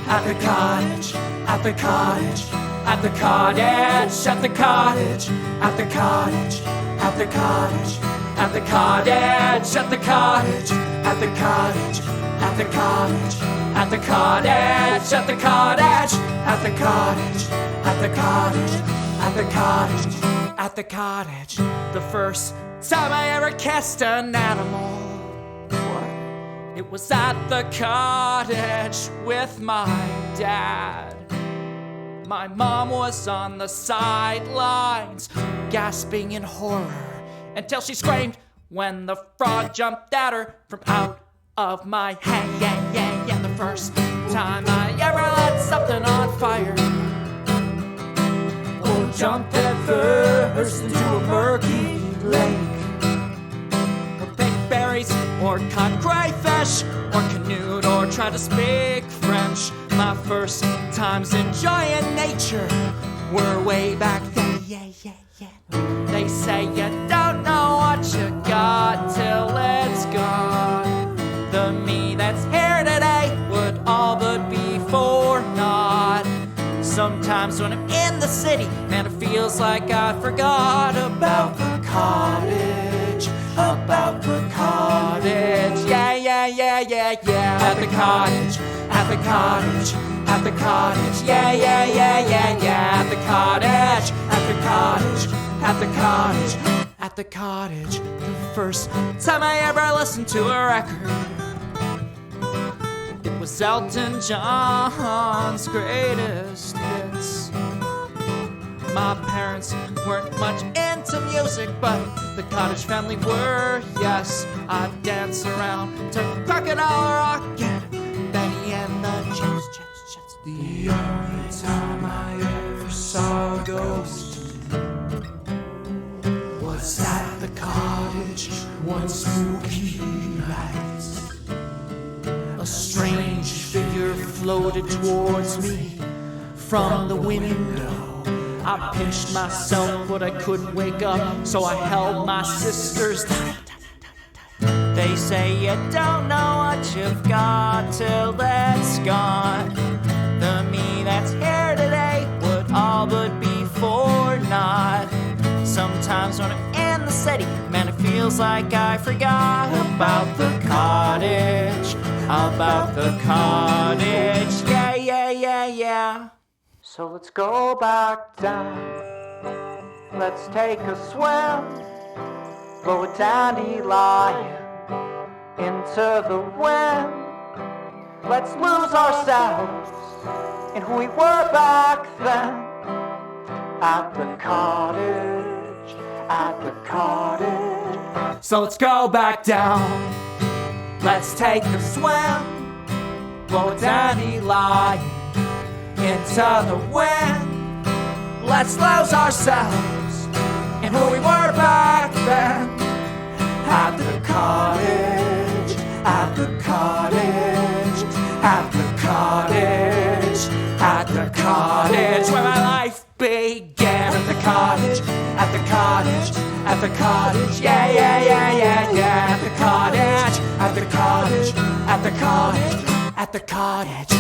at the cottage, at the cottage, at the cottage, at the cottage, at the cottage, at the cottage, at the cottage, at the cottage, at the cottage, at the cottage, at the cottage, at the cottage, at the cottage, at the cottage, at the cottage, at the cottage. The first time I ever kissed an animal, it was at the cottage with my dad. My mom was on the sidelines, gasping in horror, until she screamed when the frog jumped at her from out of my hand. Yeah. The first time I ever lit something on fire, or jumped headfirst into a murky lake, or caught crayfish, or canoed, or tried to speak French. My first times enjoying nature were way back then. Yeah. They say you don't know what you got till it's gone. The me that's here today would all but be for naught. Sometimes when I'm in the city, man, it feels like I forgot about the cottage, about the cottage. Yeah. At the cottage, at the cottage, at the cottage. Yeah. At the cottage, at the cottage, at the cottage, at the cottage. The first time I ever listened to a record, it was Elton John's greatest hits. My parents weren't much into music, but the Cottage family were, yes. I'd dance around to Crocodile Rock and Benny and the Jets. The only time I ever saw a ghost was at the cottage one spooky night. A strange figure floated towards me from the window. I pinched myself, but I couldn't wake up, so I held my sisters tight. They say you don't know what you've got till it's gone. The me that's here today would all but be for naught. Sometimes when I'm in the city, man, it feels like I forgot about the cottage, about the cottage. Yeah. So let's go back down, let's take a swim, blow a dandelion into the wind. Let's lose ourselves in who we were back then. At the cottage, at the cottage. So let's go back down, let's take a swim, blow a dandelion into the wind. Let's lose ourselves in who we were back then. At the cottage, at the cottage, at the cottage, at the cottage, where my life began. At the cottage, at the cottage, at the cottage. Yeah. At the cottage, at the cottage, at the cottage, at the cottage.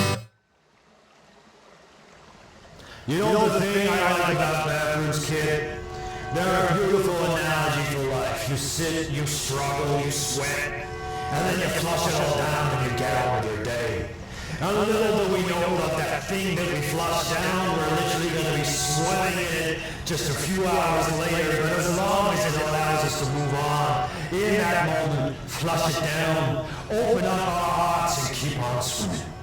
You know the thing I like about bathrooms, kid? They're a beautiful analogy for life. You sit, you struggle, you sweat, and then you flush it all down and you get on with your day. And little do we know about that thing that we flush down, we're literally going to be sweating in it just a few hours later, but as long as it allows us to move on, in that moment, flush it down, open up our hearts and keep on swimming.